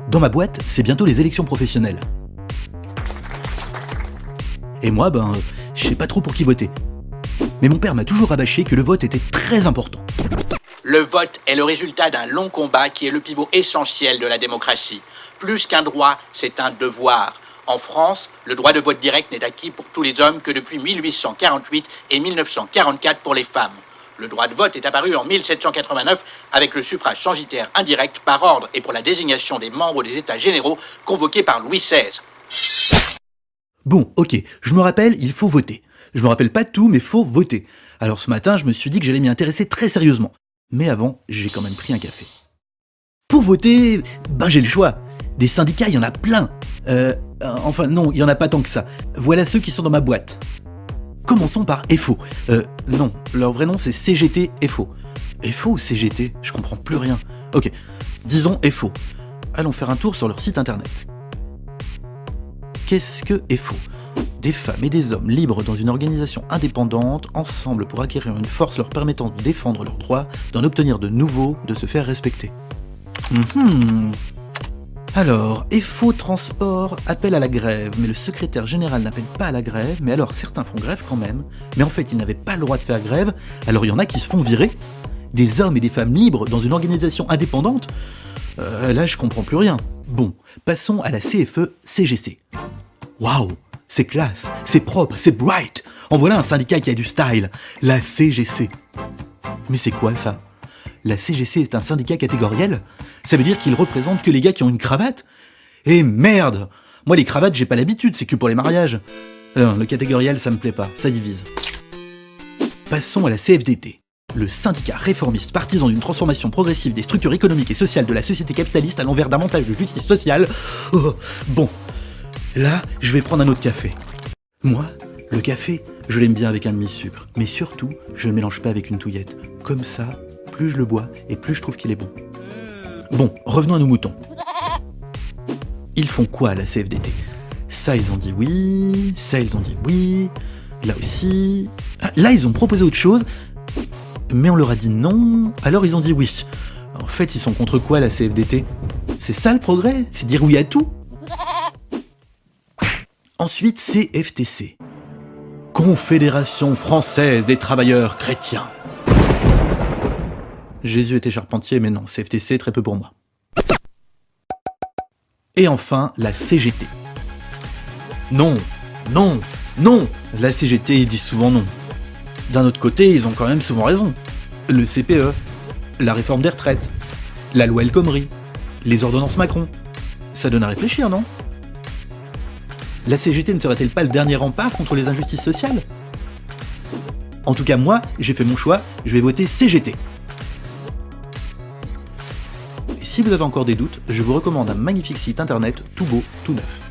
Dans ma boîte, c'est bientôt les élections professionnelles. Et moi, je sais pas trop pour qui voter. Mais mon père m'a toujours rabâché que le vote était très important. Le vote est le résultat d'un long combat qui est le pivot essentiel de la démocratie. Plus qu'un droit, c'est un devoir. En France, le droit de vote direct n'est acquis pour tous les hommes que depuis 1848 et 1944 pour les femmes. Le droit de vote est apparu en 1789 avec le suffrage censitaire indirect par ordre et pour la désignation des membres des États généraux convoqués par Louis XVI. Bon, ok, je me rappelle, il faut voter. Je me rappelle pas de tout, mais faut voter. Alors ce matin, je me suis dit que j'allais m'y intéresser très sérieusement. Mais avant, j'ai quand même pris un café. Pour voter, j'ai le choix. Des syndicats, il y en a plein. Enfin non, il y en a pas tant que ça. Voilà ceux qui sont dans ma boîte. Commençons par FO. Non, leur vrai nom c'est CGT FO. FO ou CGT ? Je comprends plus rien. Ok, disons FO. Allons faire un tour sur leur site internet. Qu'est-ce que FO ? Des femmes et des hommes libres dans une organisation indépendante, ensemble pour acquérir une force leur permettant de défendre leurs droits, d'en obtenir de nouveaux, de se faire respecter. Alors, FO Transport appelle à la grève, mais le secrétaire général n'appelle pas à la grève, mais alors certains font grève quand même, mais en fait ils n'avaient pas le droit de faire grève, alors il y en a qui se font virer. Des hommes et des femmes libres dans une organisation indépendante ? Là je comprends plus rien. Bon, passons à la CFE-CGC. Waouh, c'est classe, c'est propre, c'est bright. En voilà un syndicat qui a du style, la CGC. Mais c'est quoi ça ? La CGC est un syndicat catégoriel ? Ça veut dire qu'il représente que les gars qui ont une cravate ? Eh merde ! Moi les cravates j'ai pas l'habitude, c'est que pour les mariages. Le catégoriel ça me plaît pas, ça divise. Passons à la CFDT. Le syndicat réformiste partisan d'une transformation progressive des structures économiques et sociales de la société capitaliste allant vers davantage de justice sociale. Bon, là je vais prendre un autre café. Moi, le café, je l'aime bien avec un demi-sucre, mais surtout, je ne mélange pas avec une touillette. Comme ça, plus je le bois et plus je trouve qu'il est bon. Bon, revenons à nos moutons. Ils font quoi la CFDT ? Ça ils ont dit oui, ça ils ont dit oui, là aussi... Là ils ont proposé autre chose, mais on leur a dit non, alors ils ont dit oui. En fait ils sont contre quoi la CFDT ? C'est ça le progrès ? C'est dire oui à tout ? Ensuite CFTC. Confédération française des travailleurs chrétiens. Jésus était charpentier, mais non, CFTC, très peu pour moi. Et enfin, la CGT. Non, non, non ! La CGT, ils disent souvent non. D'un autre côté, ils ont quand même souvent raison. Le CPE, la réforme des retraites, la loi El Khomri, les ordonnances Macron. Ça donne à réfléchir, non ? La CGT ne serait-elle pas le dernier rempart contre les injustices sociales ? En tout cas, moi, j'ai fait mon choix, je vais voter CGT. Et si vous avez encore des doutes, je vous recommande un magnifique site internet tout beau, tout neuf.